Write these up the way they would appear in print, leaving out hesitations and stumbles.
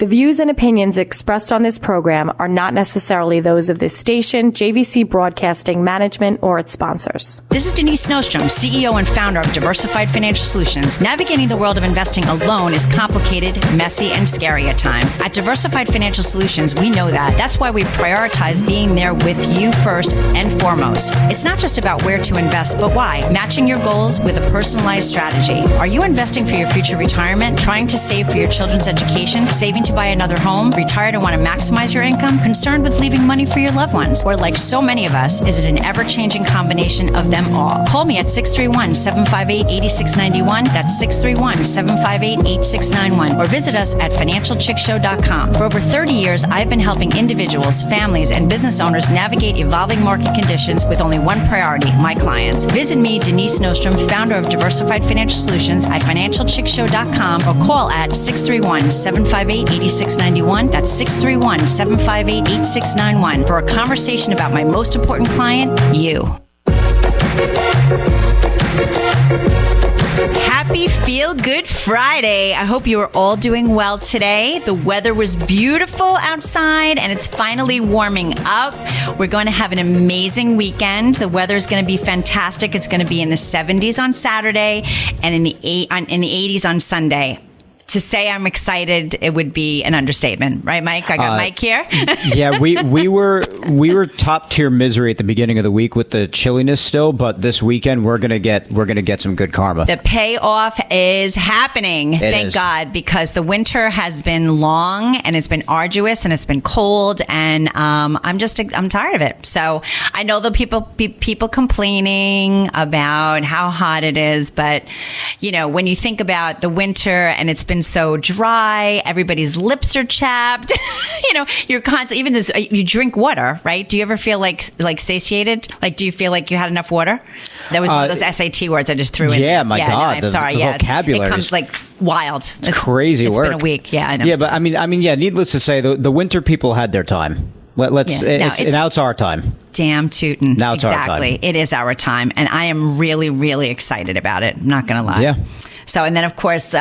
The views and opinions expressed on this program are not necessarily those of this station, JVC Broadcasting Management, or its sponsors. This is Denise Nostrom, CEO and founder of Diversified Financial Solutions. Navigating the world of investing alone is complicated, messy, and scary at times. At Diversified Financial Solutions, we know that. That's why we prioritize being there with you first and foremost. It's not just about where to invest, but why. Matching your goals with a personalized strategy. Are you investing for your future retirement? Trying to save for your children's education? Saving to buy another home? Retired and want to maximize your income? Concerned with leaving money for your loved ones? Or like so many of us, is it an ever-changing combination of them all? Call me at 631-758-8691. That's 631-758-8691. Or visit us at financialchickshow.com. For over 30 years, I've been helping individuals, families, and business owners navigate evolving market conditions with only one priority, my clients. Visit me, Denise Nostrom, founder of Diversified Financial Solutions, at financialchickshow.com or call at 631-758-8691. That's 631-758-8691 for a conversation about my most important client, you. Happy Feel Good Friday. I hope you are all doing well today. The weather was beautiful outside and it's finally warming up. We're going to have an amazing weekend. The weather is going to be fantastic. It's going to be in the 70s on Saturday and in the 80s on Sunday. To say I'm excited, it would be an understatement, right, Mike? I got Mike here. Yeah, we were top tier misery at the beginning of the week with the chilliness still, but this weekend we're gonna get some good karma. The payoff is happening, thank God, because the winter has been long and it's been arduous and it's been cold, and I'm tired of it. So I know the people complaining about how hot it is, but you know, when you think about the winter and it's been so dry, everybody's lips are chapped. You know, you're constantly, even this, you drink water, right? Do you ever feel like satiated? Like, do you feel like you had enough water? That was one of those SAT words I just threw in. Yeah, my God. No, I'm sorry. The vocabulary. It comes like wild. It's crazy work. It's been a week. Yeah, I know. Yeah, but I mean, yeah, needless to say, the winter people had their time. Now it's our time. Damn tootin'. Now it's our time. It is our time. And I am really, really excited about it. I'm not going to lie. Yeah. So, and then of course,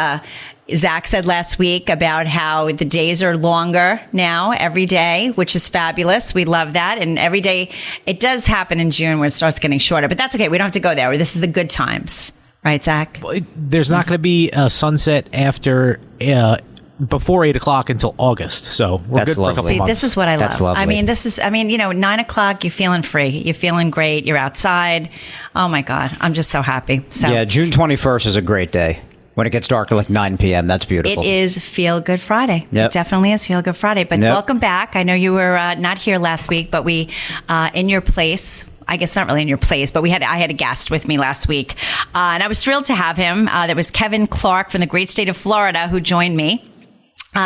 Zach said last week about how the days are longer now every day, which is fabulous. We love that. And every day, it does happen in June where it starts getting shorter. But that's okay. We don't have to go there. This is the good times. Right, Zach? There's not going to be a sunset after before 8 o'clock until August. So we're good for a couple of months. This is what I love. That's lovely. I mean, 9 o'clock, you're feeling free. You're feeling great. You're outside. Oh, my God. I'm just so happy. So yeah, June 21st is a great day. When it gets dark at like 9 p.m., that's beautiful. It is Feel Good Friday. Yep. It definitely is Feel Good Friday. But welcome back. I know you were not here last week, but we, in your place, I guess not really in your place, but I had a guest with me last week. And I was thrilled to have him. That was Kevin Clark from the great state of Florida who joined me.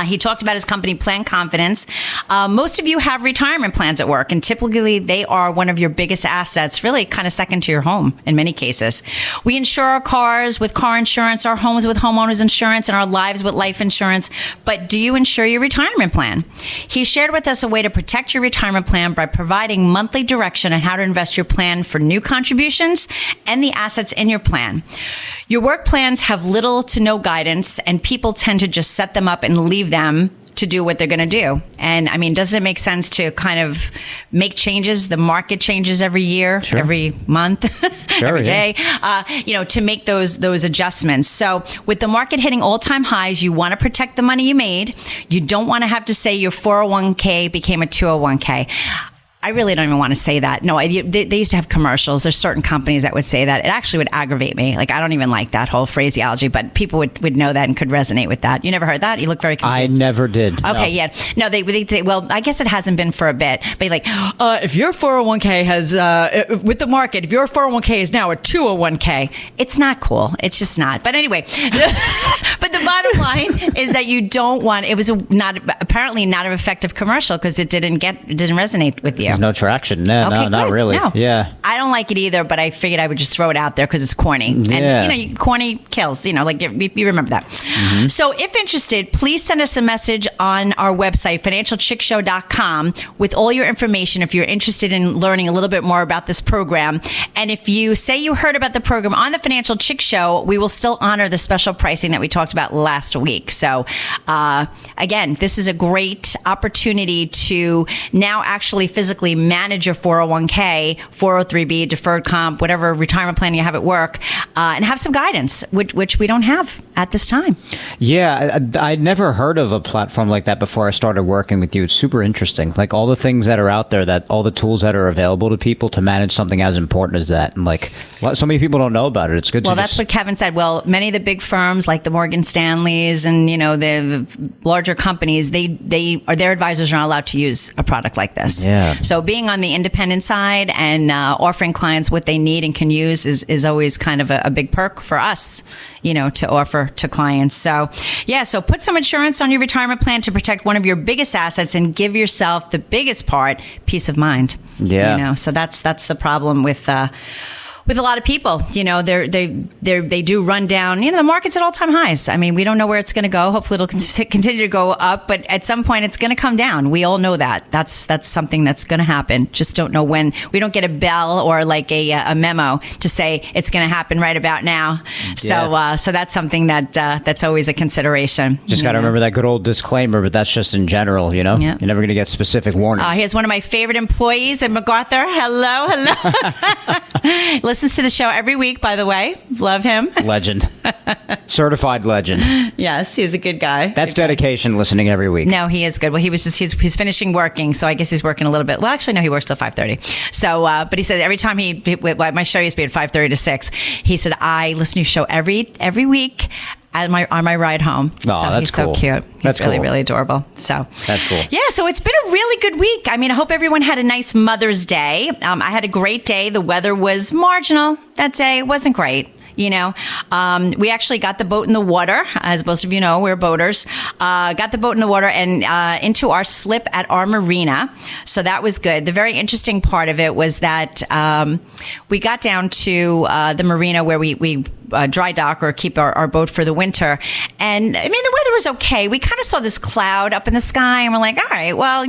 He talked about his company, Plan Confidence. Most of you have retirement plans at work, and typically they are one of your biggest assets, really kind of second to your home in many cases. We insure our cars with car insurance, our homes with homeowners insurance, and our lives with life insurance. But do you insure your retirement plan? He shared with us a way to protect your retirement plan by providing monthly direction on how to invest your plan for new contributions and the assets in your plan. Your work plans have little to no guidance, and people tend to just set them up and leave them to do what they're going to do. And I mean, doesn't it make sense to kind of make changes? The market changes every year, sure. Every month, sure, every day, to make those adjustments. So with the market hitting all-time highs, you want to protect the money you made. You don't want to have to say your 401k became a 201k. I really don't even want to say that. No, they used to have commercials. There's certain companies that would say that. It actually would aggravate me. Like, I don't even like that whole phraseology, but people would know that and could resonate with that. You never heard that? You look very confused. I never did. Okay, no. Yeah. No, they say, well, I guess it hasn't been for a bit. But like, if your 401k has, with the market, if your 401k is now a 201k, it's not cool. It's just not. But anyway, but the bottom line is that you don't want, it was apparently not an effective commercial because it didn't resonate with you. There's no traction. No, not really. No. Yeah. I don't like it either, but I figured I would just throw it out there because it's corny. Yeah. And, corny kills, like you remember that. Mm-hmm. So if interested, please send us a message on our website, financialchickshow.com, with all your information if you're interested in learning a little bit more about this program. And if you say you heard about the program on the Financial Chick Show, we will still honor the special pricing that we talked about last week. So again, this is a great opportunity to now actually physically manage your 401k, 403b, deferred comp, whatever retirement plan you have at work, and have some guidance, which we don't have at this time. Yeah, I'd never heard of a platform like that before I started working with you. It's super interesting. Like all the things that are out there, that all the tools that are available to people to manage something as important as that. And like so many people don't know about it. It's good Well, that's what Kevin said. Well, many of the big firms like the Morgan Stanleys and, the larger companies, their advisors are not allowed to use a product like this. Yeah. So being on the independent side and offering clients what they need and can use is always kind of a big perk for us, to offer to clients. So yeah, so put some insurance on your retirement plan to protect one of your biggest assets and give yourself the biggest part, peace of mind. Yeah. So that's the problem with a lot of people. They do run down, the market's at all-time highs. I mean, we don't know where it's going to go. Hopefully it'll continue to go up, but at some point it's going to come down. We all know that. That's something that's going to happen. Just don't know when. We don't get a bell or like a memo to say it's going to happen right about now. Yeah. So that's something that's always a consideration. Just got to remember that good old disclaimer, but that's just in general, Yeah. You're never going to get specific warnings. Here's one of my favorite employees at MacArthur. Hello. Listens to the show every week, by the way. Love him. Legend. Certified legend. Yes, he's a good guy. That's dedication, listening every week. No, he is good. Well, he's finishing working, so I guess he's working a little bit. Well, actually, no, he works till 5:30. So, but he said every time my show used to be at 5:30 to 6. He said, I listen to your show every week on my ride home. Oh, so that's he's cool. so cute. He's That's really, cool. really adorable. So That's cool. Yeah, so it's been a really good week. I mean, I hope everyone had a nice Mother's Day. I had a great day. The weather was marginal that day. It wasn't great. We actually got the boat in the water. As most of you know, we're boaters. Got the boat in the water and into our slip at our marina. So that was good. The very interesting part of it was that we got down to the marina where we dry dock or keep our boat for the winter. And I mean, the weather was okay. We kind of saw this cloud up in the sky and we're like, all right, well,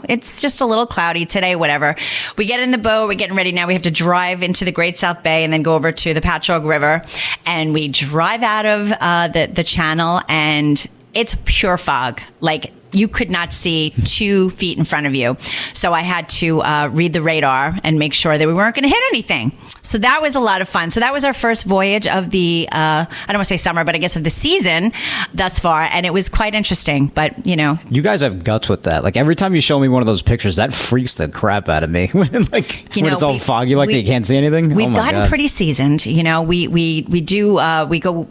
it's just a little cloudy today, whatever. We get in the boat. We're getting ready now. We have to drive into the Great South Bay and then go over to the Patchogue River. And we drive out of the channel and it's pure fog. Like you could not see 2 feet in front of you. So I had to read the radar and make sure that we weren't going to hit anything. So that was a lot of fun. So that was our first voyage of the, I don't want to say summer, but I guess of the season thus far. And it was quite interesting, but You guys have guts with that. Like every time you show me one of those pictures, that freaks the crap out of me. when it's all foggy like you can't see anything. We've gotten pretty seasoned. We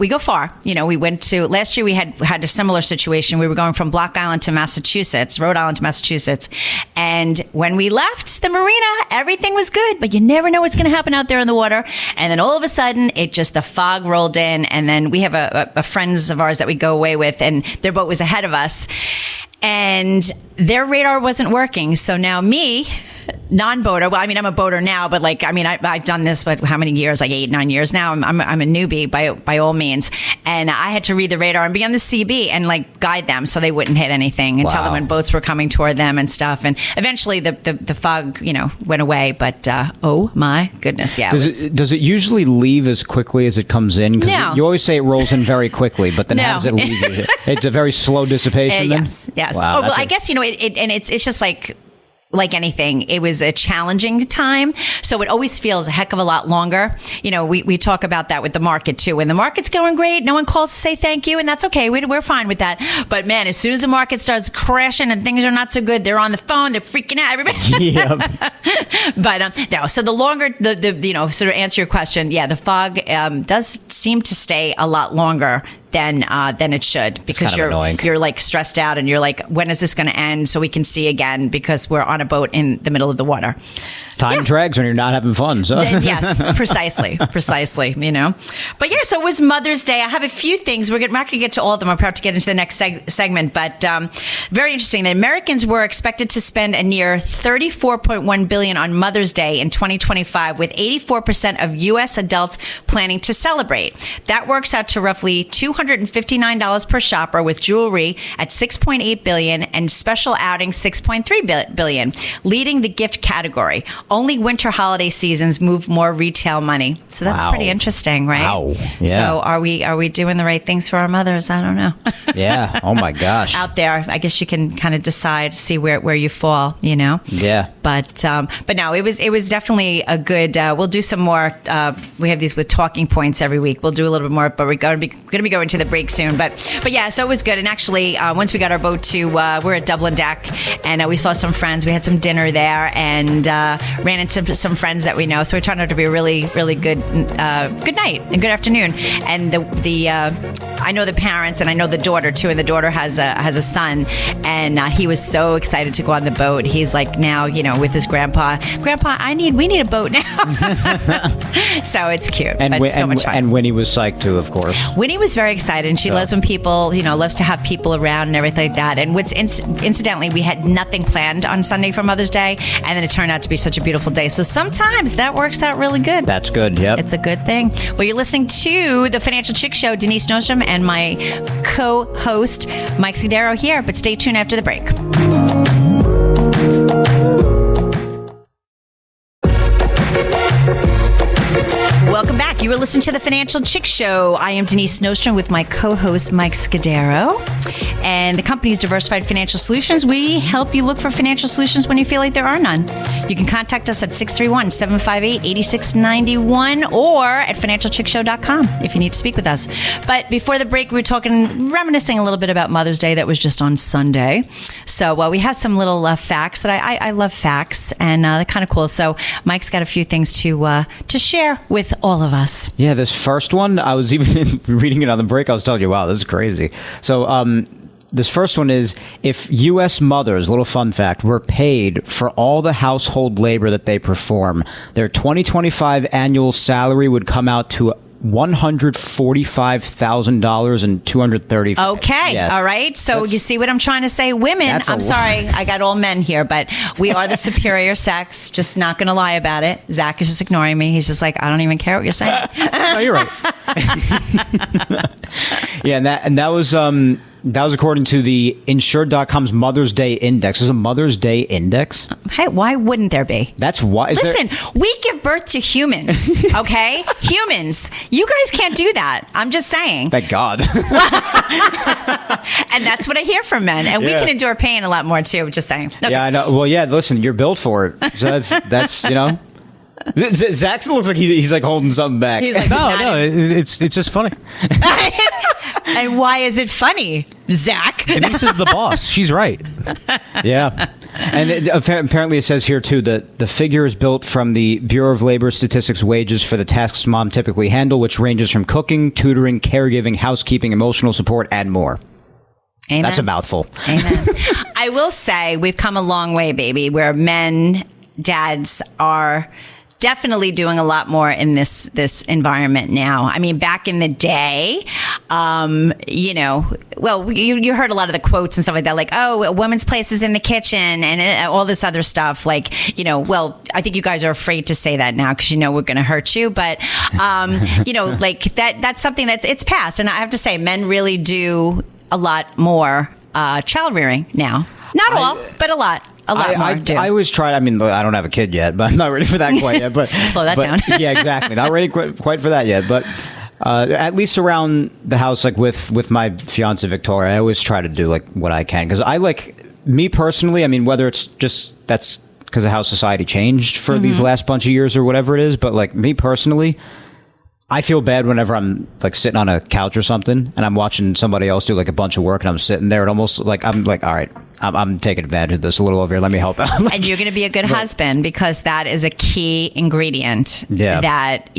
go far. We went to, last year we had a similar situation. We were going from Block Island to Rhode Island to Massachusetts. And when we left the marina, everything was good, but you never know what's going to happen out there in the water. And then all of a sudden, the fog rolled in. And then we have a friends of ours that we go away with, and their boat was ahead of us. And their radar wasn't working. So now me, non-boater, well, I mean, I'm a boater now, but I've done this, but how many years? Like 8-9 years now. I'm a newbie by all means. And I had to read the radar and be on the CB and guide them so they wouldn't hit anything and tell them when boats were coming toward them and stuff. And eventually the fog, went away. But oh my goodness, yeah. Does it usually leave as quickly as it comes in? No. You always say it rolls in very quickly, but then how does it leave you? It's a very slow dissipation then? Yes. Wow, well, I guess, it's just like anything, it was a challenging time. So it always feels a heck of a lot longer. We talk about that with the market too. When the market's going great, no one calls to say thank you, and that's okay. We're fine with that. But man, as soon as the market starts crashing and things are not so good, they're on the phone, they're freaking out, everybody. Yep. But no, so the longer, sort of answer your question, yeah, the fog does seem to stay a lot longer than it should, because you're stressed out and you're like, when is this going to end so we can see again, because we're on a boat in the middle of the water. Time drags when you're not having fun. So. Yes, precisely. But yeah, so it was Mother's Day. I have a few things. We're not going to get to all of them. I'm about to get into the next segment, but very interesting that Americans were expected to spend a near $34.1 billion on Mother's Day in 2025, with 84% of U.S. adults planning to celebrate. That works out to roughly $200 $459 per shopper, with jewelry at $6.8 billion and special outings $6.3 billion, leading the gift category. Only winter holiday seasons move more retail money. So that's pretty interesting, right? Wow. Yeah. So are we doing the right things for our mothers? I don't know. Yeah. Oh my gosh. Out there, I guess you can kind of decide, see where you fall, you know? Yeah. But no, it was definitely a good, we'll do some more, we have these with talking points every week. We'll do a little bit more, but we're going to be going to the break soon. But yeah, so it was good. And actually, once we got our boat to, we're at Dublin Deck, and we saw some friends. We had some dinner there and ran into some friends that we know. So it turned out to be a really, really good night and good afternoon. And I know the parents, and I know the daughter too. And the daughter has a son, and he was so excited to go on the boat. He's like now, with his grandpa, we need a boat now. So it's cute. And but so much fun. And Winnie was psyched too, of course. Winnie was very excited, and she loves when people, loves to have people around and everything like that. And incidentally, we had nothing planned on Sunday for Mother's Day, and then it turned out to be such a beautiful day. So sometimes that works out really good. That's good. Yep. It's a good thing. Well, you're listening to the Financial Chick Show. Denise Nostrom and my co-host Mike Scudero here. But stay tuned after the break. Welcome back. You were listening to the Financial Chick Show. I am Denise Nostrom with my co-host Mike Scudero. And the company's Diversified Financial Solutions. We help you look for financial solutions when you feel like there are none. You can contact us at 631-758-8691 or at financialchickshow.com if you need to speak with us. But before the break, we were reminiscing a little bit about Mother's Day that was just on Sunday. So we have some little facts that I love facts, and they're kind of cool. So Mike's got a few things to share with all of us. Yeah, this first one, I was even reading it on the break. I was telling you, wow, this is crazy. So this first one is, if U.S. mothers, little fun fact, were paid for all the household labor that they perform, their 2025 annual salary would come out to $145,000 and $230. Okay. Yeah. All right. So you see what I'm trying to say? Women, I'm sorry, I got all men here, but we are the superior sex. Just not going to lie about it. Zach is just ignoring me. He's just like, I don't even care what you're saying. No, you're right. Yeah. And that was according to the Insured.com's Mother's Day Index. There's a Mother's Day Index? Hey, why wouldn't there be? That's why. Listen, we give birth to humans, okay? Humans. You guys can't do that. I'm just saying. Thank God. And that's what I hear from men. And we can endure pain a lot more, too. Just saying. Okay. Yeah, I know. Well, yeah, listen, you're built for it. So that's Zach looks like he's like holding something back. He's like, no, it's just funny. And why is it funny, Zach? Denise is the boss. She's right. Yeah. And apparently it says here, too, that the figure is built from the Bureau of Labor Statistics wages for the tasks mom typically handle, which ranges from cooking, tutoring, caregiving, housekeeping, emotional support, and more. Amen. That's a mouthful. Amen. I will say we've come a long way, baby, where dads are definitely doing a lot more in this environment now. I mean, back in the day, you heard a lot of the quotes and stuff like that, like, oh, a woman's place is in the kitchen and all this other stuff. Like, I think you guys are afraid to say that now because we're going to hurt you. But, like that's something it's past. And I have to say, men really do a lot more child rearing now. Not all, but a lot. I always try. I mean, I don't have a kid yet, but I'm not ready for that quite yet. But slow that down. Yeah, exactly. Not ready quite for that yet. But at least around the house, like with my fiance Victoria, I always try to do like what I can, because I me personally. I mean, whether it's just that's because of how society changed for these last bunch of years or whatever it is, but like me personally, I feel bad whenever I'm like sitting on a couch or something and I'm watching somebody else do like a bunch of work and I'm sitting there and almost like I'm like, all right, I'm taking advantage of this a little over here. Let me help out. And you're going to be a good husband, because that is a key ingredient that,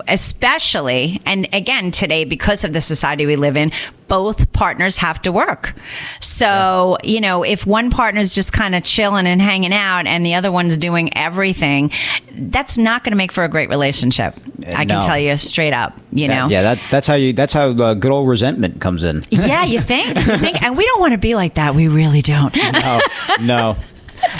especially, and again, today, because of the society we live in, both partners have to work. So, if one partner's just kind of chilling and hanging out and the other one's doing everything, that's not going to make for a great relationship. I can tell you straight up, Yeah, that's how good old resentment comes in. Yeah, you think? And we don't want to be like that. We really don't. No.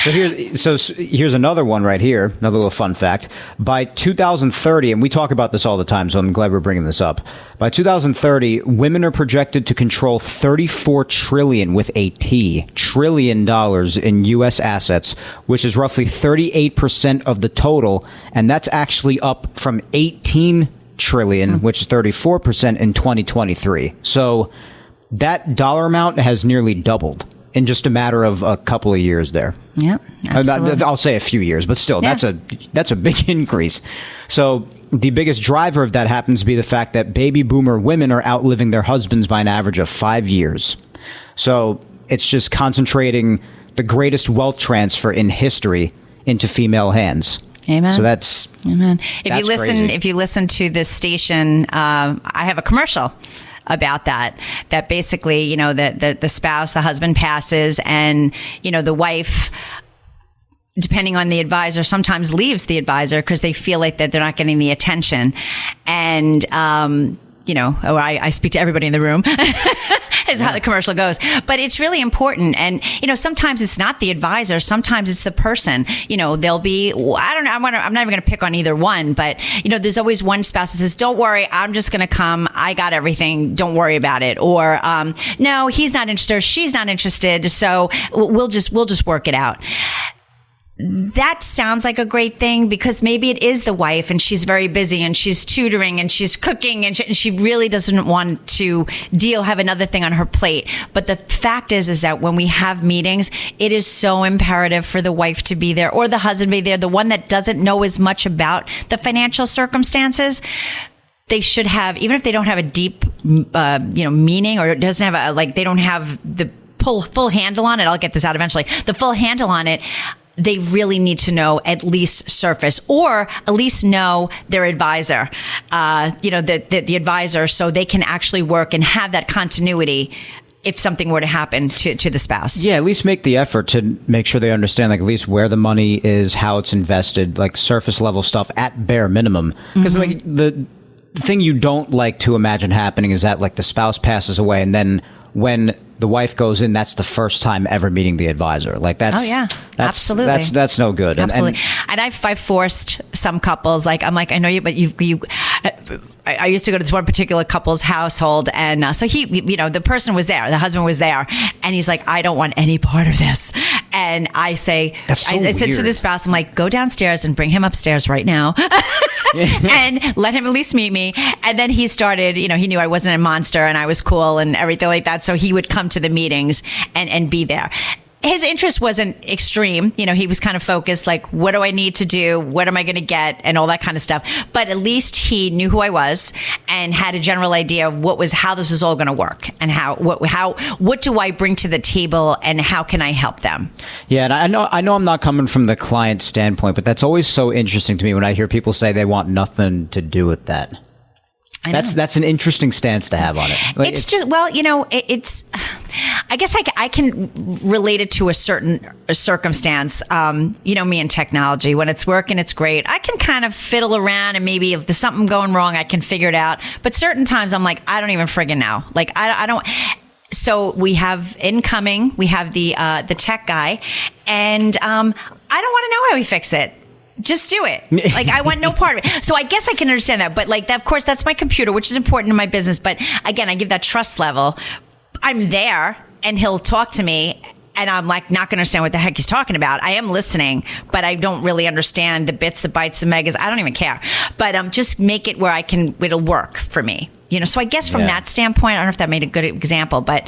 Here's another one right here, another little fun fact. By 2030, and we talk about this all the time, so I'm glad we're bringing this up. By 2030, women are projected to control $34 trillion with a T, trillion dollars in U.S. assets, which is roughly 38% of the total, and that's actually up from 18 trillion, which is 34% in 2023. So that dollar amount has nearly doubled in just a matter of a couple of years there. Yeah, absolutely. I'll say a few years, but still, that's a big increase. So the biggest driver of that happens to be the fact that baby boomer women are outliving their husbands by an average of 5 years. So it's just concentrating the greatest wealth transfer in history into female hands. Amen. So that's amen. crazy. If you listen to this station, I have a commercial about that basically, the spouse, the husband passes, and, the wife, depending on the advisor, sometimes leaves the advisor because they feel like that they're not getting the attention. And, I speak to everybody in the room is how the commercial goes, but it's really important. And, sometimes it's not the advisor. Sometimes it's the person, they'll be, I don't know. I'm not even going to pick on either one, but there's always one spouse that says, don't worry, I'm just going to come. I got everything. Don't worry about it. Or, no, he's not interested. She's not interested. So we'll just work it out. That sounds like a great thing because maybe it is the wife and she's very busy and she's tutoring and she's cooking and she really doesn't want to have another thing on her plate. But the fact is that when we have meetings, it is so imperative for the wife to be there or the husband to be there, the one that doesn't know as much about the financial circumstances. They should have, even if they don't have a deep, meaning or it doesn't have they don't have the full handle on it. I'll get this out eventually. The full handle on it. They really need to know at least surface or at least know their advisor, the advisor, so they can actually work and have that continuity if something were to happen to the spouse. Yeah, at least make the effort to make sure they understand at least where the money is, how it's invested, surface level stuff at bare minimum. Because the thing you don't like to imagine happening is that the spouse passes away and then when the wife goes in, that's the first time ever meeting the advisor. That's absolutely. That's no good. Absolutely. And I've forced some couples, I know you, but I used to go to this one particular couple's household, and so he, the person was there, the husband was there, and he's like, I don't want any part of this. And I say, I said to the spouse, I'm like, go downstairs and bring him upstairs right now. And let him at least meet me. And then he started, he knew I wasn't a monster and I was cool and everything like that. So he would come to the meetings and be there. His interest wasn't extreme. He was kind of focused, what do I need to do? What am I going to get? And all that kind of stuff. But at least he knew who I was and had a general idea of how this was all going to work and what do I bring to the table and how can I help them? Yeah. And I know I'm not coming from the client standpoint, but that's always so interesting to me when I hear people say they want nothing to do with that. That's an interesting stance to have on it. It's just, it's, I guess I can relate it to a certain circumstance. Me and technology, when it's working, it's great. I can kind of fiddle around and maybe if there's something going wrong, I can figure it out. But certain times I'm like, I don't even friggin' know. I don't. So we have incoming, we have the tech guy, and I don't want to know how we fix it. Just do it. I want no part of it. So I guess I can understand that. But of course, that's my computer, which is important in my business. But again, I give that trust level. I'm there and he'll talk to me and I'm not going to understand what the heck he's talking about. I am listening, but I don't really understand the bits, the bytes, the megas. I don't even care. But just make it where it'll work for me. So I guess from that standpoint, I don't know if that made a good example, but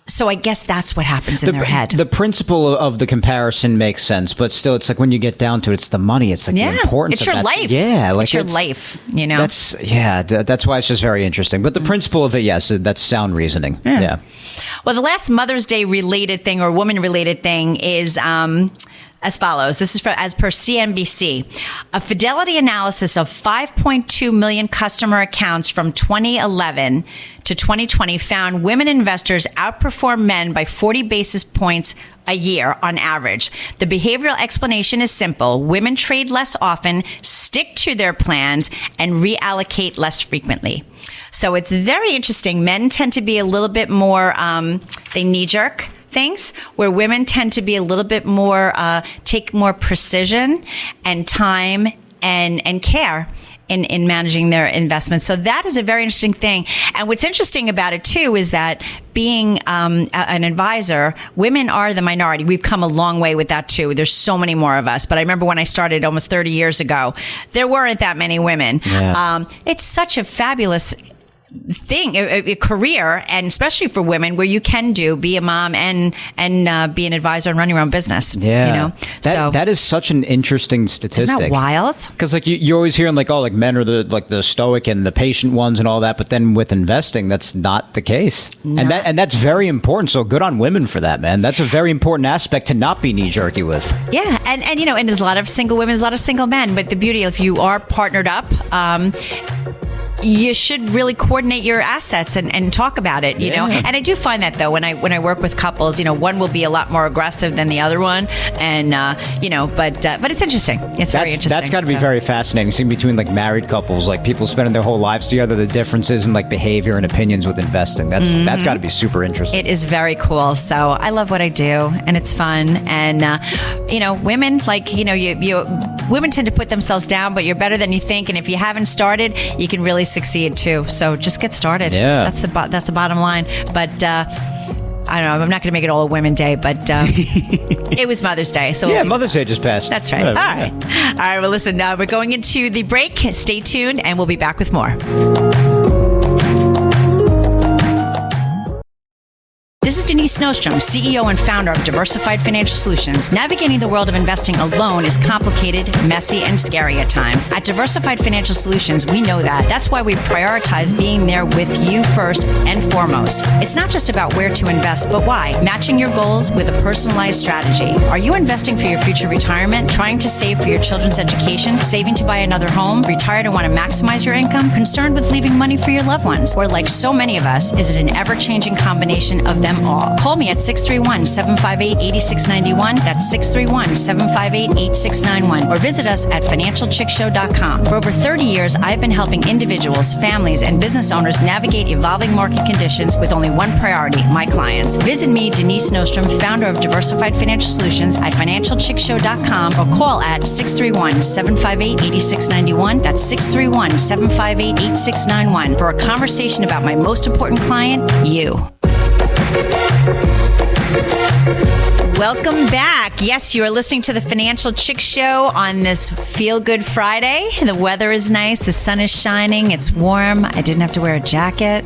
so I guess that's what happens in their head. The principle of the comparison makes sense, but still, it's when you get down to it, it's the money. It's the importance of that. It's your life. Yeah. It's your life, That's why it's just very interesting. But the principle of it, yes, that's sound reasoning. Yeah. Well, the last Mother's Day related thing or woman related thing is, as follows. This is as per CNBC. A fidelity analysis of 5.2 million customer accounts from 2011 to 2020 found women investors outperform men by 40 basis points a year on average. The behavioral explanation is simple. Women trade less often, stick to their plans, and reallocate less frequently. So it's very interesting. Men tend to be a little bit more, they knee-jerk. things where women tend to be a little bit more, take more precision and time and care in managing their investments. So that is a very interesting thing. And what's interesting about it too is that being an advisor, women are the minority. We've come a long way with that too. There's so many more of us. But I remember when I started almost 30 years ago, there weren't that many women. Yeah. It's such a fabulous thing, a career, and especially for women, where you can be a mom and be an advisor and run your own business. Yeah, you know, that is such an interesting statistic. Isn't that wild? Because like you're always hearing like, oh, like men are the stoic and the patient ones and all that, but then with investing, that's not the case. No. And that's very important. So good on women for that, man. That's a very important aspect to not be knee jerky with. Yeah, and you know, and there's a lot of single women, there's a lot of single men, but the beauty, if you are partnered up, you should really coordinate your assets and talk about it, you know. And I do find that though, when I work with couples, you know, one will be a lot more aggressive than the other one, and you know, but it's interesting. It's very interesting. That's got to be very fascinating. Seeing between like married couples, like people spending their whole lives together, the differences in like behavior and opinions with investing. That's got to be super interesting. It is very cool. So I love what I do, and it's fun. And you know, women, like, you know, you women tend to put themselves down, but you're better than you think. And if you haven't started, you can really succeed too. So just get started. Yeah, that's the bottom line. But I don't know. I'm not going to make it all a Women Day, but it was Mother's Day. So yeah, Mother's Day just passed. That's right. Whatever. All right. Well, listen. We're going into the break. Stay tuned, and we'll be back with more. This is Denise Nostrom, CEO and founder of Diversified Financial Solutions. Navigating the world of investing alone is complicated, messy, and scary at times. At Diversified Financial Solutions, we know that. That's why we prioritize being there with you first and foremost. It's not just about where to invest, but why. Matching your goals with a personalized strategy. Are you investing for your future retirement? Trying to save for your children's education? Saving to buy another home? Retired and want to maximize your income? Concerned with leaving money for your loved ones? Or like so many of us, is it an ever-changing combination of them all? Call me at 631-758-8691. That's 631-758-8691. Or visit us at financialchickshow.com. For over 30 years, I've been helping individuals, families, and business owners navigate evolving market conditions with only one priority, my clients. Visit me, Denise Nostrom, founder of Diversified Financial Solutions, at financialchickshow.com, or call at 631-758-8691. That's 631-758-8691 for a conversation about my most important client, you. Welcome back. Yes, you are listening to the Financial Chick Show on this Feel Good Friday. The weather is nice. The sun is shining. It's warm. I didn't have to wear a jacket,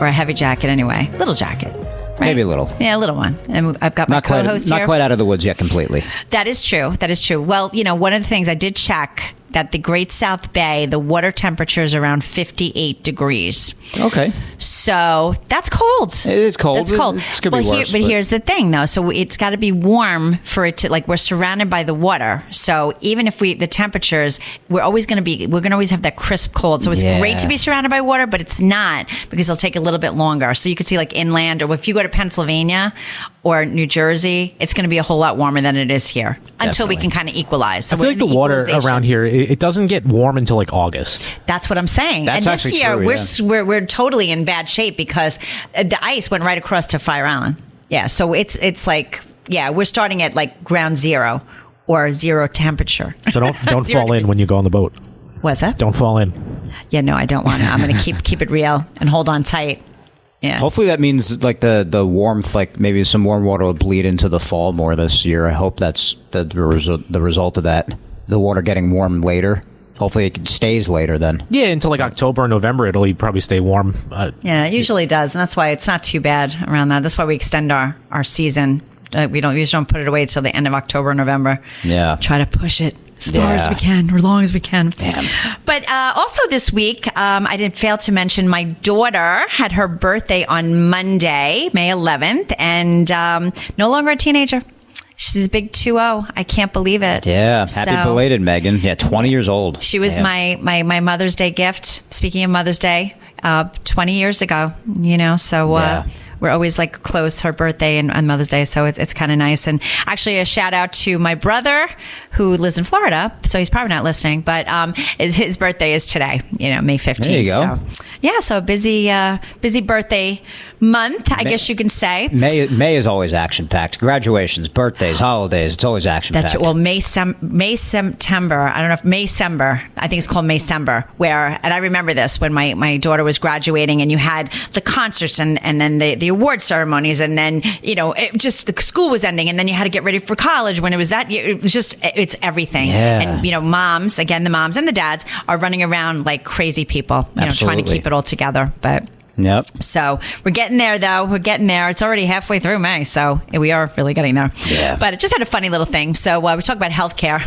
or a heavy jacket anyway. Little jacket. Right? Maybe a little. Yeah, a little one. And I've got my co-host here. Not quite out of the woods yet completely. That is true. That is true. Well, you know, one of the things I did check, that the Great South Bay, the water temperature is around 58 degrees. Okay. So that's cold. It is cold. It's cold. It's going to be worse. But here's the thing, though. So it's got to be warm for it to, like, we're surrounded by the water. So even if the temperatures, we're going to always have that crisp cold. So it's great to be surrounded by water, but it's not, because it'll take a little bit longer. So you can see, like, inland, or if you go to Pennsylvania or New Jersey, it's going to be a whole lot warmer than it is here. Definitely. Until we can kind of equalize. So I feel like the water around here, it doesn't get warm until like August. That's what I'm saying. That's and this year, true, we're totally in bad shape, because the ice went right across to Fire Island. Yeah, so it's like, yeah, we're starting at like ground zero, or zero temperature. So don't fall in when you go on the boat. What's that? Don't fall in. Yeah, no, I don't want to. I'm going to keep it real and hold on tight. Yeah. Hopefully that means like the warmth, like maybe some warm water will bleed into the fall more this year. I hope that's the result of that. The water getting warm later. Hopefully it stays later then. Yeah, until like October or November, it'll probably stay warm. Yeah, it usually does. And that's why it's not too bad around that. That's why we extend our season. We usually don't put it away until the end of October or November. Yeah. Try to push it as far as we can, or long as we can. Damn. But also this week, I didn't fail to mention my daughter had her birthday on Monday, May 11th, and no longer a teenager. She's a big 2-0. I can't believe it. Yeah. Happy belated, Megan. Yeah, 20 years old. She was my Mother's Day gift. Speaking of Mother's Day, 20 years ago, you know, so we're always like close, her birthday and Mother's Day. So it's kind of nice. And actually a shout out to my brother who lives in Florida. So he's probably not listening, but his birthday is today, you know, May 15th. There you go. So, yeah, so busy birthday month, I guess you can say. May is always action packed. Graduations, birthdays, holidays. It's always action packed. That's it. Well, May, September. I don't know if May-Sember. I think it's called May-Sember. And I remember this when my daughter was graduating, and you had the concerts and then the award ceremonies, and then the school was ending, and then you had to get ready for college when it was that year. It was just it's everything. Yeah. And moms, again, the moms and the dads are running around like crazy people, trying to keep it all together, but. Yep. So we're getting there, though. We're getting there. It's already halfway through May, so we are really getting there. Yeah. But it just had a funny little thing. So we talk about healthcare.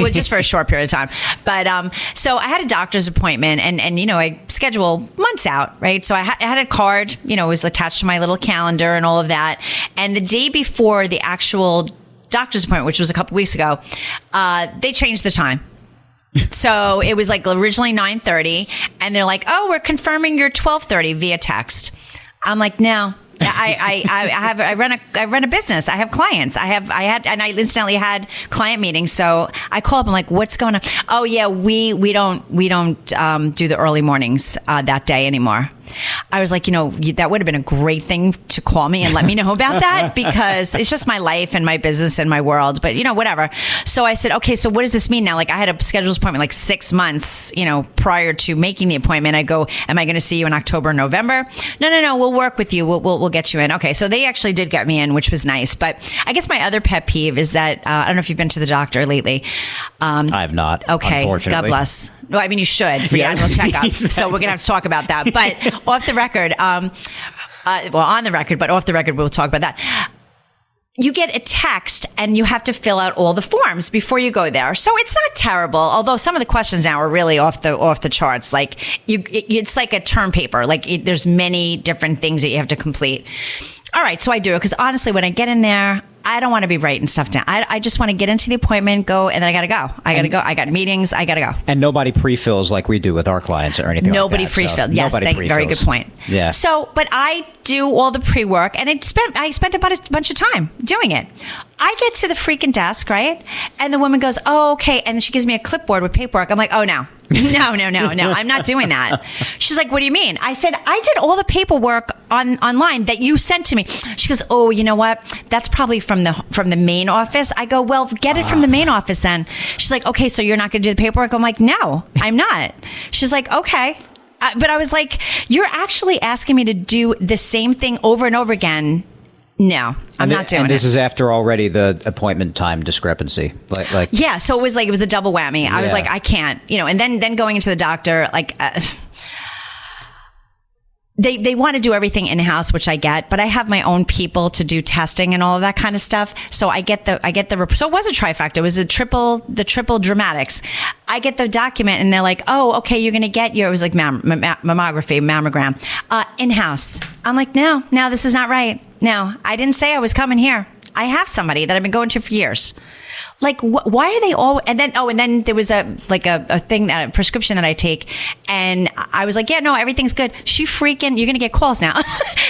We just for a short period of time. But so I had a doctor's appointment, and I schedule months out, right? So I had a card, it was attached to my little calendar and all of that. And the day before the actual doctor's appointment, which was a couple weeks ago, they changed the time. So it was like originally 9:30, and they're like, "Oh, we're confirming your 12:30 via text." I'm like, "No, I run a business. I have clients. And I instantly had client meetings. So I call up. I'm like, "What's going on?" "Oh yeah, we don't do the early mornings that day anymore." I was like, that would have been a great thing to call me and let me know about that, because it's just my life and my business and my world, but whatever. So I said, okay, so what does this mean now? Like, I had a scheduled appointment like 6 months, prior to making the appointment. I go, am I going to see you in October, November? No, we'll work with you. We'll get you in. Okay. So they actually did get me in, which was nice. But I guess my other pet peeve is that, I don't know if you've been to the doctor lately. I have not. Okay. Unfortunately. God bless. Well, I mean, you should for your annual checkup. Exactly. So we're going to have to talk about that. But off the record, on the record, but off the record, we'll talk about that. You get a text and you have to fill out all the forms before you go there. So it's not terrible, although some of the questions now are really off the charts. Like it's like a term paper. Like there's many different things that you have to complete. All right, so I do it because honestly, when I get in there, I don't want to be writing stuff down. I just want to get into the appointment, go, and then I got to go. I got meetings. I got to go. And nobody pre-fills like we do with our clients or anything nobody like that. pre-fills. Yes, very good point. Yeah. So, but I do all the pre-work, and I spent about a bunch of time doing it. I get to the freaking desk, right? And the woman goes, "Oh, okay." And she gives me a clipboard with paperwork. I'm like, "Oh, no. No, I'm not doing that." She's like, "What do you mean?" I said, "I did all the paperwork online that you sent to me." She goes, "Oh, you know what? That's probably from the main office." I go, "Well, get it from the main office then." She's like, "Okay, so you're not going to do the paperwork?" I'm like, "No, I'm not." She's like, "Okay." But I was like, "You're actually asking me to do the same thing over and over again." No, I'm not doing it. And this is after already the appointment time discrepancy. Like yeah, so it was the double whammy. I was like, I can't, and then going into the doctor, like they want to do everything in-house, which I get, but I have my own people to do testing and all of that kind of stuff. So I get the so it was a trifecta. It was the triple dramatics. I get the document and they're like, "Oh, okay, you're going to get it was like mammogram, in-house." I'm like, no, this is not right. No, I didn't say I was coming here. I have somebody that I've been going to for years. Like, why are they all? And then there was a thing, a prescription that I take, and I was like, "Yeah, no, everything's good." You're gonna get calls now.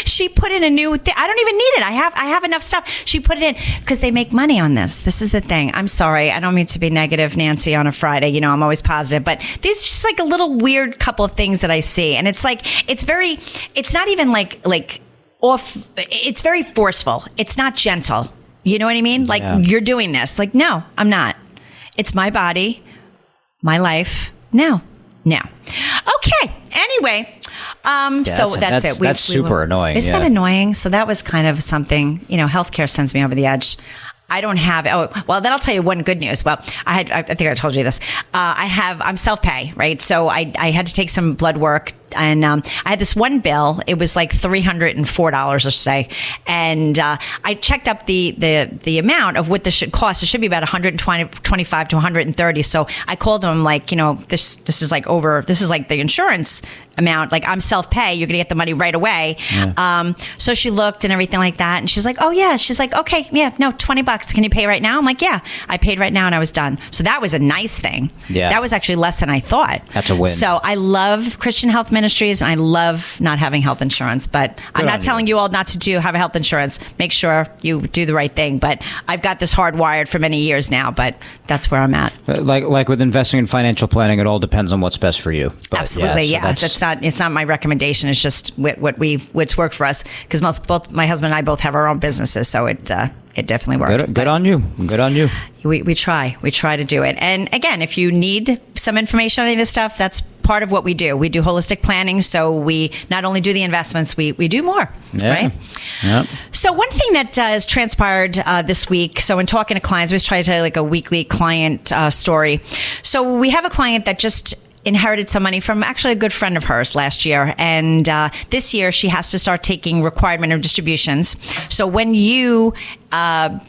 She put in a new thing. I don't even need it. I have enough stuff. She put it in because they make money on this. This is the thing. I'm sorry. I don't mean to be negative, Nancy, on a Friday. I'm always positive, but there's just like a little weird couple of things that I see, and it's like it's not even like off. It's very forceful. It's not gentle. You know what I mean? Like, You're doing this. Like, no, I'm not. It's my body, my life. No. Okay. Anyway, so that's it. That's super annoying. Isn't that annoying? So that was kind of something, healthcare sends me over the edge. I don't have, then I'll tell you one good news. Well, I think I told you this. I'm self-pay, right? So I had to take some blood work, and I had this one bill. It was like $304, let's say. And I checked up the amount of what this should cost. It should be about $125 to $130. So I called them like, this is like this is like the insurance amount. Like, I'm self-pay. You're going to get the money right away. Yeah. So she looked and everything like that. And she's like, "Oh yeah." She's like, "Okay, yeah, no, $20. Can you pay right now?" I'm like, "Yeah." I paid right now and I was done. So that was a nice thing. Yeah. That was actually less than I thought. That's a win. So I love Christian Health Ministries. ministries, and I love not having health insurance. But I'm not telling you all not to have a health insurance. Make sure you do the right thing. But I've got this hardwired for many years now, but that's where I'm at. Like with investing in financial planning, it all depends on what's best for you. But Absolutely, yeah. It's not my recommendation. It's just what's worked for us, because both my husband and I both have our own businesses, so it definitely worked. Good on you. Good on you. We try to do it. And again, if you need some information on any of this stuff, that's part of what we do. We do holistic planning, so we not only do the investments, we do more, right? Yep. So one thing that has transpired this week, so in talking to clients, we always try to tell like a weekly client story. So we have a client that just inherited some money from actually a good friend of hers last year. And this year she has to start taking required minimum distributions. So when you are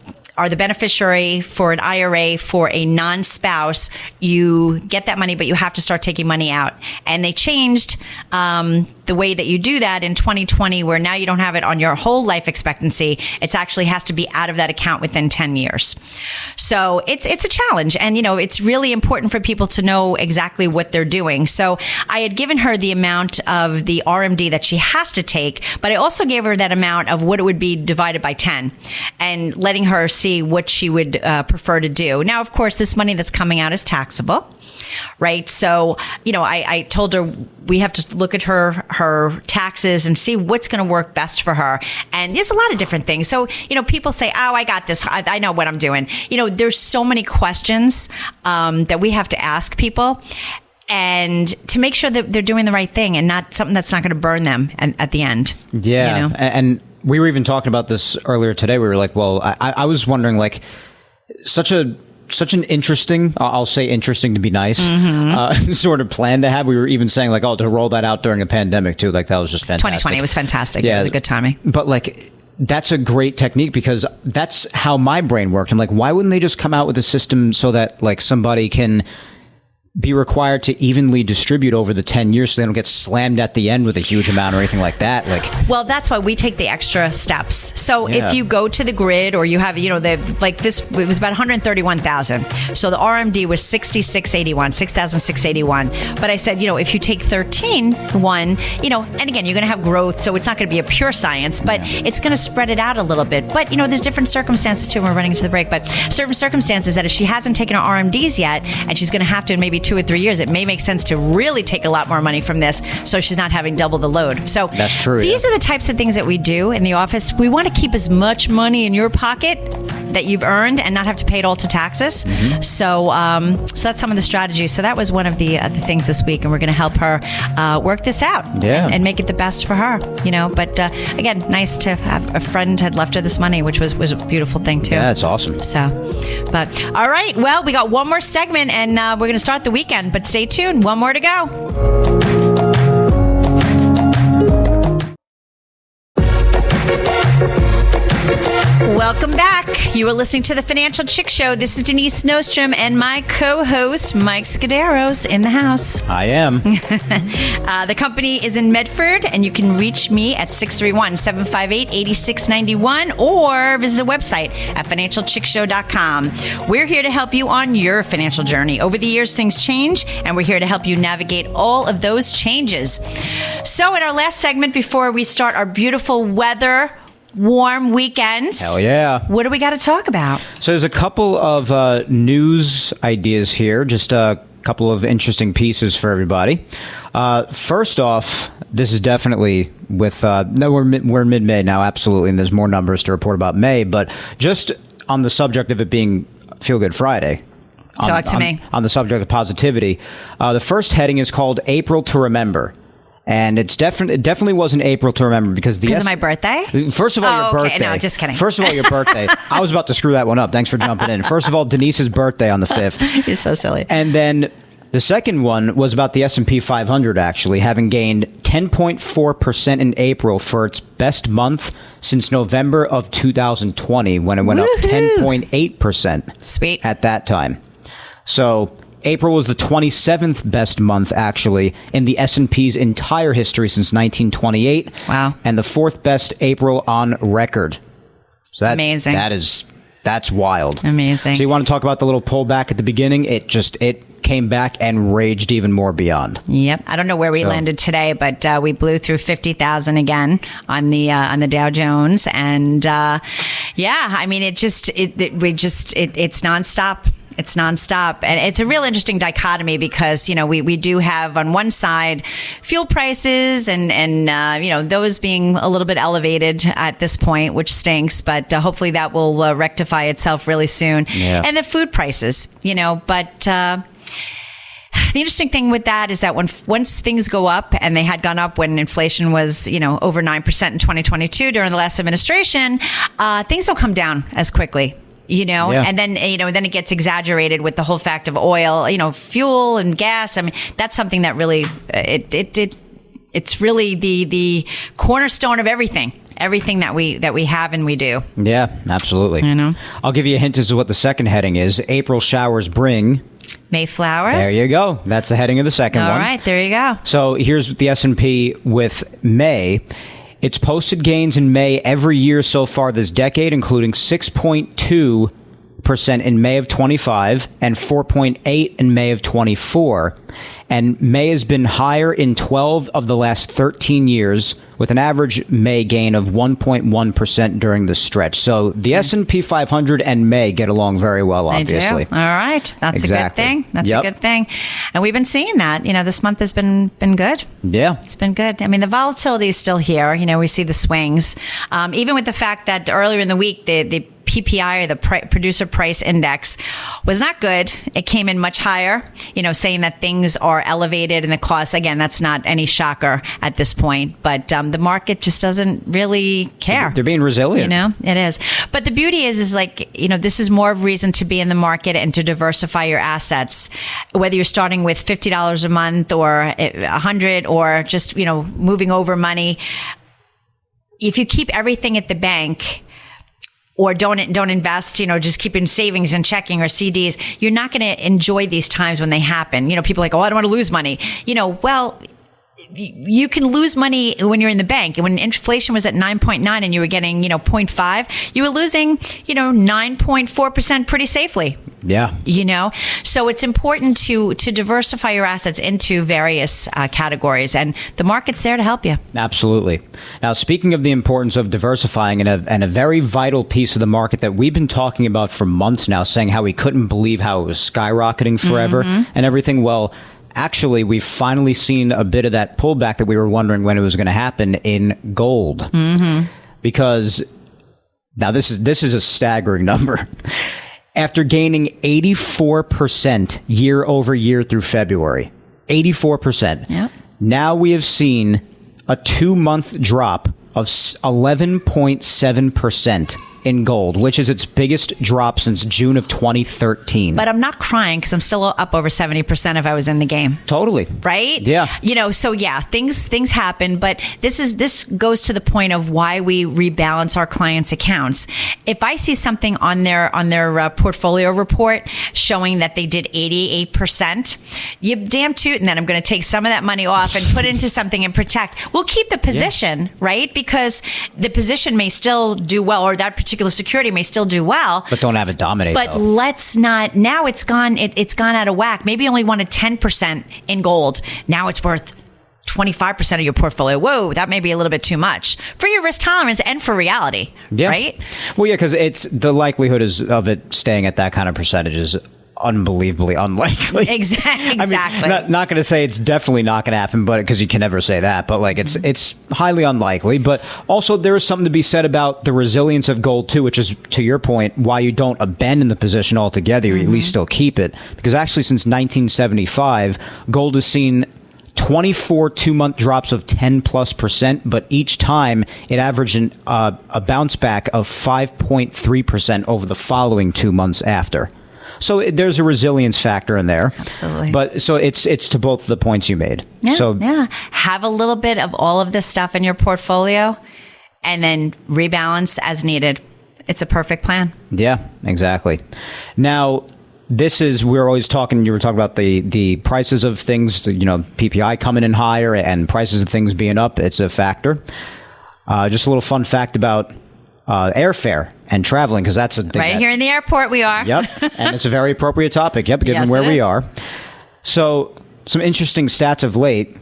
the beneficiary for an IRA for a non-spouse, you get that money, but you have to start taking money out. And they changed the way that you do that in 2020, where now you don't have it on your whole life expectancy. It actually has to be out of that account within 10 years. So it's a challenge. And, it's really important for people to know exactly what they're doing. So I had given her the amount of the RMD that she has to take, but I also gave her that amount of what it would be divided by 10 and letting her see what she would prefer to do. Now, of course, this money that's coming out is taxable, right? So, I told her we have to look at her taxes and see what's going to work best for her. And there's a lot of different things. So, people say, oh, I got this. I know what I'm doing. There's so many questions that we have to ask people, and to make sure that they're doing the right thing and not something that's not going to burn them at the end. Yeah. And we were even talking about this earlier today. We were like, well, I was wondering, like, such an interesting, I'll say interesting to be nice, sort of plan to have. We were even saying, like, to roll that out during a pandemic too. Like, that was just fantastic. 2020 was fantastic. Yeah, it was a good timing. But like, that's a great technique, because that's how my brain worked. I'm like, why wouldn't they just come out with a system so that like somebody can be required to evenly distribute over the 10 years so they don't get slammed at the end with a huge amount or anything like that? Well, that's why we take the extra steps. So if you go to the grid, or you have, it was about 131,000. So the RMD was 6,681. But I said, if you take 13,1, and again, you're going to have growth. So it's not going to be a pure science, but it's going to spread it out a little bit. But, there's different circumstances too. And we're running into the break, but certain circumstances that if she hasn't taken her RMDs yet, and she's going to have to in maybe 2 or 3 years, it may make sense to really take a lot more money from this, so she's not having double the load. So that's true. These are the types of things that we do in the office. We want to keep as much money in your pocket that you've earned and not have to pay it all to taxes. So that's some of the strategies. So that was one of the things this week, and we're going to help her work this out and make it the best for her. But again, nice to have a friend had left her this money, which was a beautiful thing too. Yeah, that's awesome. So, but all right, well, we got one more segment, and we're going to start the weekend, but stay tuned. One more to go. Welcome back. You are listening to the Financial Chick Show. This is Denise Nostrom and my co-host, Mike Scudero's in the house. I am. The company is in Medford, and you can reach me at 631-758-8691 or visit the website at financialchickshow.com. We're here to help you on your financial journey. Over the years, things change, and we're here to help you navigate all of those changes. So in our last segment, before we start our beautiful weather, warm weekends. Hell yeah. What do we got to talk about? So there's a couple of news ideas here, just a couple of interesting pieces for everybody. First off, this is definitely with, we're mid-May now, absolutely, and there's more numbers to report about May, but just on the subject of it being Feel Good Friday. Talk to me. On the subject of positivity. The first heading is called April to Remember. And it definitely wasn't April to remember because of my birthday? First of all, your birthday. No, just kidding. First of all, your birthday. I was about to screw that one up. Thanks for jumping in. First of all, Denise's birthday on the 5th. You're so silly. And then the second one was about the S&P 500 actually having gained 10.4% in April for its best month since November of 2020 when it went up 10.8%. Sweet. At that time. So April was the 27th best month, actually, in the S&P's entire history since 1928. Wow. And the 4th best April on record. So that's wild. Amazing. So you want to talk about the little pullback at the beginning? It came back and raged even more beyond. Yep. I don't know where we landed today, but we blew through 50,000 again on the Dow Jones, and I mean, it's nonstop. It's nonstop. And it's a real interesting dichotomy because, we do have on one side fuel prices and those being a little bit elevated at this point, which stinks, but hopefully that will rectify itself really soon. Yeah. And the food prices, but the interesting thing with that is that once things go up, and they had gone up when inflation was, over 9% in 2022 during the last administration, things don't come down as quickly. And then, then it gets exaggerated with the whole fact of oil, fuel and gas. I mean, that's something that really, it's really the cornerstone of everything that we have and we do. Yeah, absolutely. I'll give you a hint as to what the second heading is. April showers bring Mayflowers. There you go. That's the heading of the second one. All right, there you go. So here's the S&P with May. It's posted gains in May every year so far this decade, including 6.2% in May of 25 and 4.8% in May of 24. And May has been higher in 12 of the last 13 years, with an average May gain of 1.1% during the stretch. So the S&P 500 and May get along very well, obviously. They do. All right. That's exactly. A good thing. That's a good thing. And we've been seeing that. This month has been good. Yeah. It's been good. I mean, the volatility is still here. We see the swings. Even with the fact that earlier in the week, the PPI, or the producer price index, was not good. It came in much higher, saying that things are elevated and the costs, again, that's not any shocker at this point, but the market just doesn't really care. They're being resilient. It is. But the beauty is like, this is more of a reason to be in the market and to diversify your assets, whether you're starting with $50 a month or $100 or just, moving over money. If you keep everything at the bank, or don't invest, just keep in savings and checking or CDs, you're not going to enjoy these times when they happen. People are like, oh, I don't want to lose money. Well, you can lose money when you're in the bank. When inflation was at 9.9 and you were getting, 0.5, you were losing, 9.4% pretty safely. Yeah. So it's important to diversify your assets into various categories, and the market's there to help you. Absolutely. Now, speaking of the importance of diversifying, and a very vital piece of the market that we've been talking about for months now, saying how we couldn't believe how it was skyrocketing forever and everything. Well, actually, we've finally seen a bit of that pullback that we were wondering when it was going to happen in gold. Because now this is a staggering number. After gaining 84% year over year through February, 84%. Yep. Now we have seen a 2-month drop of 11.7% in gold, which is its biggest drop since June of 2013. But I'm not crying because I'm still up over 70% if I was in the game. Totally. Right? Yeah. So yeah, things happen, but this goes to the point of why we rebalance our clients' accounts. If I see something on their portfolio report showing that they did 88%, you damn toot, and then I'm going to take some of that money off and put it into something and protect. We'll keep the position, right? Because the position may still do well, or that particular security may still do well, but don't have it dominate. But let's not. Now it's gone. It's gone out of whack. Maybe you only wanted 10% in gold. Now it's worth 25% of your portfolio. Whoa, that may be a little bit too much for your risk tolerance and for reality. Yeah. Right. Well, yeah, because it's the likelihood of it staying at that kind of percentage is unbelievably unlikely. Exactly. I mean, not going to say it's definitely not going to happen, but because you can never say that, but like it's highly unlikely. But also there is something to be said about the resilience of gold too, which is, to your point, why you don't abandon the position altogether. You at least still keep it, because actually since 1975, gold has seen 24 2-month drops of 10+%, but each time it averaged a bounce back of 5.3% over the following 2 months after. So there's a resilience factor in there. Absolutely. But so it's to both the points you made. Yeah. Have a little bit of all of this stuff in your portfolio and then rebalance as needed. It's a perfect plan. Yeah, exactly. Now, we're always talking, you were talking about the prices of things, PPI coming in higher and prices of things being up. It's a factor. Just a little fun fact about airfare and traveling, because that's a thing right here in the airport we are. Yep, and it's a very appropriate topic. Yep, given where we are. So some interesting stats of late.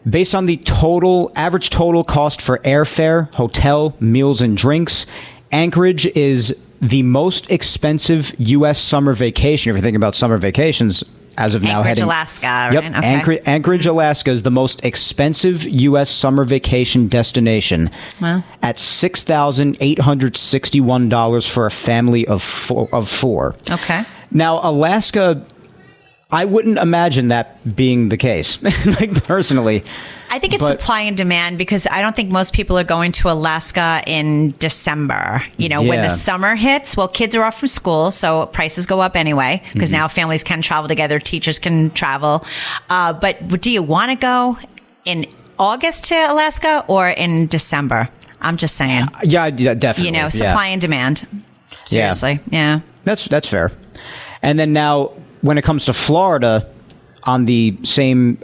Based on the average total cost for airfare, hotel, meals, and drinks, Anchorage is the most expensive U.S. summer vacation. If you're thinking about summer vacations, as of now, Anchorage, Alaska. Yep, Right? Okay. Anchorage, Alaska is the most expensive U.S. summer vacation destination at $6,861 for a family of four. Okay. Now, Alaska, I wouldn't imagine that being the case, like personally. I think it's supply and demand, because I don't think most people are going to Alaska in December. When the summer hits, well, kids are off from school, so prices go up anyway, because now families can travel together, teachers can travel. But do you want to go in August to Alaska or in December? I'm just saying. Yeah, definitely. Supply and demand. Seriously. Yeah. That's fair. And then now, when it comes to Florida, on the same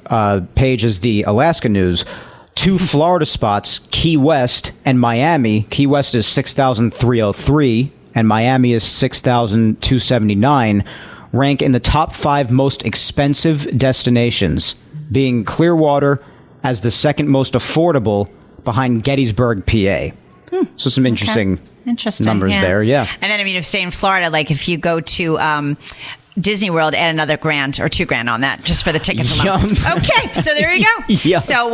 page as the Alaska news, 2 Florida spots, Key West and Miami. Key West is 6,303 and Miami is 6,279, rank in the top 5 most expensive destinations, being Clearwater as the second most affordable behind Gettysburg, PA. So some interesting numbers there. Yeah. And then, if stay in Florida, like if you go to Disney World, add another $1,000 or $2,000 on that just for the tickets alone. Okay, so there you go. Yep. So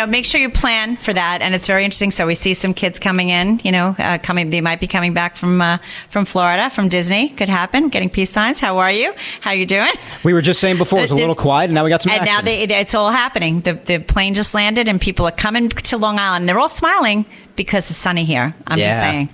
make sure you plan for that, and it's very interesting. So we see some kids coming in. They might be coming back from Florida, from Disney. Could happen. Getting peace signs. How are you? How you doing? We were just saying before it was a little quiet, and now we got some action. And now it's all happening. The plane just landed, and people are coming to Long Island. They're all smiling because it's sunny here. I'm just saying.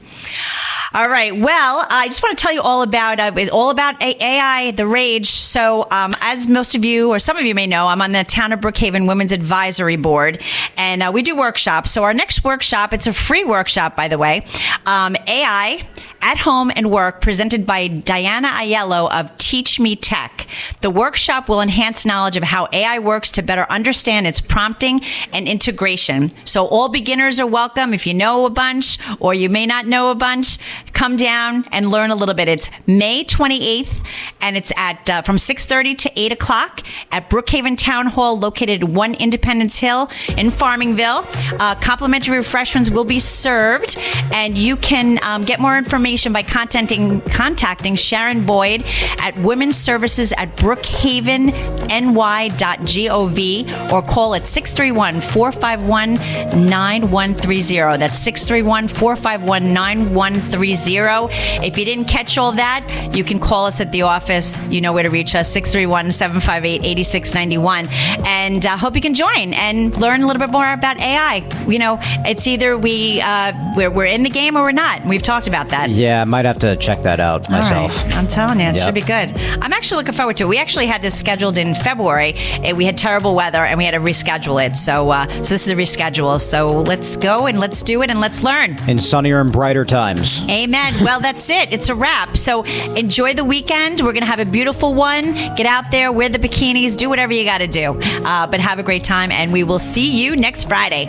All right. Well, I just want to tell you all about AI, the rage. So, as most of you or some of you may know, I'm on the Town of Brookhaven Women's Advisory Board, and we do workshops. So our next workshop, it's a free workshop, by the way, AI at Home and Work, presented by Diana Aiello of Teach Me Tech. The workshop will enhance knowledge of how AI works to better understand its prompting and integration. So all beginners are welcome. If you know a bunch or you may not know a bunch, come down and learn a little bit. It's May 28th, and it's at from 6:30 to 8 o'clock at Brookhaven Town Hall, located at 1 Independence Hill in Farmingville. Complimentary refreshments will be served, and you can get more information by contacting Sharon Boyd at Women's Services at brookhavenny.gov, or call at 631-451-9130. That's 631-451-9130. If you didn't catch all that, you can call us at the office. You know where to reach us, 631-758-8691. And hope you can join and learn a little bit more about AI. It's either we're in the game or we're not. We've talked about that. Yeah, I might have to check that out myself. All right. I'm telling you, it should be good. I'm actually looking forward to it. We actually had this scheduled in February. We had terrible weather, and we had to reschedule it. So this is the reschedule. So let's go and let's do it and let's learn. In sunnier and brighter times. Amen. Well, that's it. It's a wrap. So enjoy the weekend. We're going to have a beautiful one. Get out there, wear the bikinis, do whatever you got to do. But have a great time, and we will see you next Friday.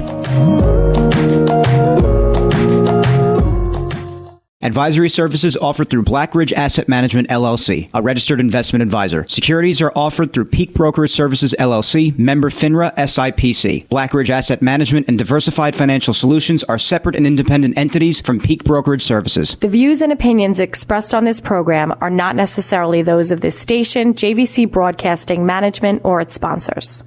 Advisory services offered through Blackridge Asset Management, LLC, a registered investment advisor. Securities are offered through Peak Brokerage Services, LLC, member FINRA, SIPC. Blackridge Asset Management and Diversified Financial Solutions are separate and independent entities from Peak Brokerage Services. The views and opinions expressed on this program are not necessarily those of this station, JVC Broadcasting Management, or its sponsors.